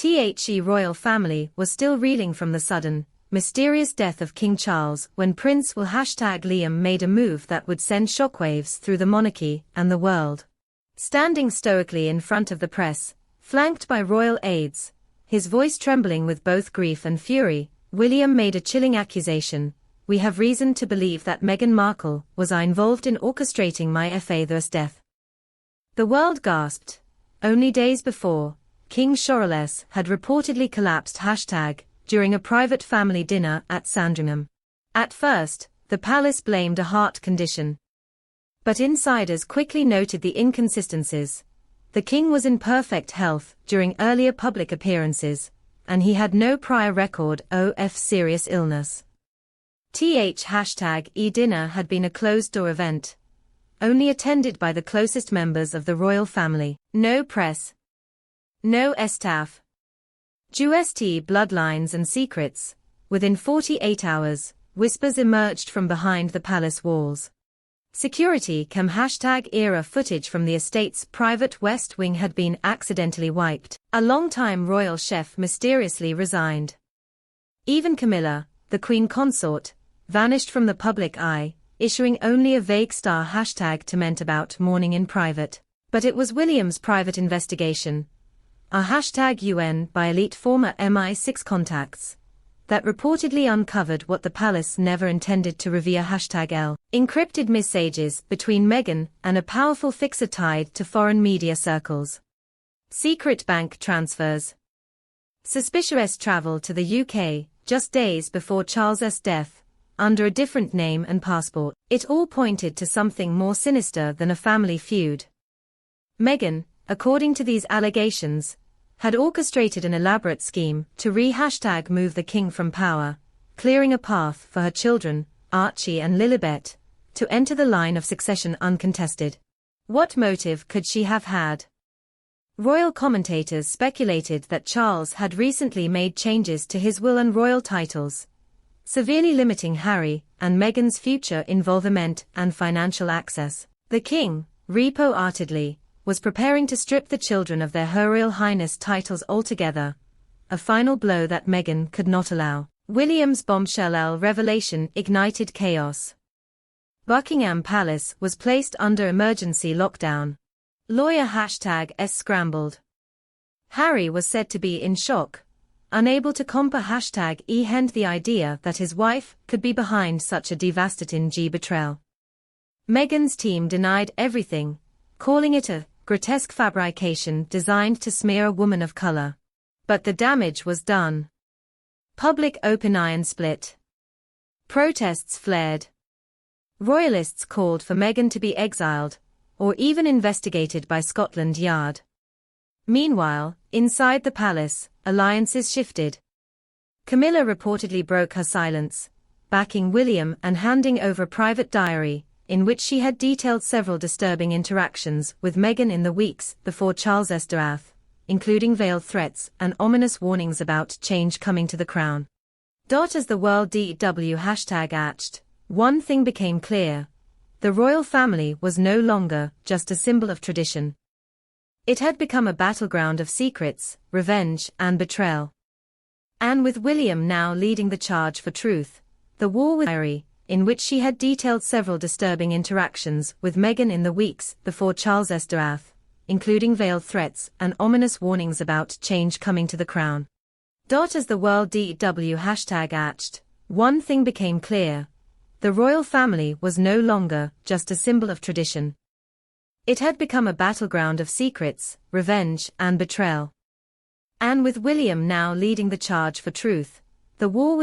The royal family was still reeling from the sudden, mysterious death of King Charles when Prince William made a move that would send shockwaves through the monarchy and the world. Standing stoically in front of the press, flanked by royal aides, his voice trembling with both grief and fury, William made a chilling accusation: "We have reason to believe that Meghan Markle was involved in orchestrating my father's death." The world gasped. Only days before, King Charles had reportedly collapsed during a private family dinner at Sandringham. At first, the palace blamed a heart condition. But insiders quickly noted the inconsistencies. The king was in perfect health during earlier public appearances, and he had no prior record of serious illness. Dinner had been a closed-door event, only attended by the closest members of the royal family. No press. No staff. Just bloodlines and secrets. Within 48 hours, whispers emerged from behind the palace walls. Security cam #era footage from the estate's private West Wing had been accidentally wiped. A longtime royal chef mysteriously resigned. Even Camilla, the Queen consort, vanished from the public eye, issuing only a vague star #to about mourning in private. But it was William's private investigation, a #UN by elite former MI6 contacts, that reportedly uncovered what the palace never intended to reveal: encrypted messages between Meghan and a powerful fixer tied to foreign media circles. Secret bank transfers. Suspicious travel to the UK, just days before Charles's death, under a different name and passport. It all pointed to something more sinister than a family feud. Meghan, according to these allegations, had orchestrated an elaborate scheme to move the king from power, clearing a path for her children, Archie and Lilibet, to enter the line of succession uncontested. What motive could she have had? Royal commentators speculated that Charles had recently made changes to his will and royal titles, severely limiting Harry and Meghan's future involvement and financial access. The king, reportedly, was preparing to strip the children of their Her Royal Highness titles altogether, a final blow that Meghan could not allow. William's bombshell revelation ignited chaos. Buckingham Palace was placed under emergency lockdown. Lawyer #S scrambled. Harry was said to be in shock, unable to comprehend the idea that his wife could be behind such a devastating betrayal. Meghan's team denied everything, calling it a grotesque fabrication designed to smear a woman of color. But the damage was done. Public opinion split. Protests flared. Royalists called for Meghan to be exiled, or even investigated by Scotland Yard. Meanwhile, inside the palace, alliances shifted. Camilla reportedly broke her silence, backing William and handing over a private diary, in which she had detailed several disturbing interactions with Meghan in the weeks before Charles's death, including veiled threats and ominous warnings about change coming to the crown. As the world #atched, one thing became clear: the royal family was no longer just a symbol of tradition. It had become a battleground of secrets, revenge, and betrayal. And with William now leading the charge for truth, the war with Harry, in which she had detailed several disturbing interactions with Meghan in the weeks before Charles's death, including veiled threats and ominous warnings about change coming to the crown. As the world #atched, one thing became clear: the royal family was no longer just a symbol of tradition. It had become a battleground of secrets, revenge, and betrayal. And with William now leading the charge for truth, the war with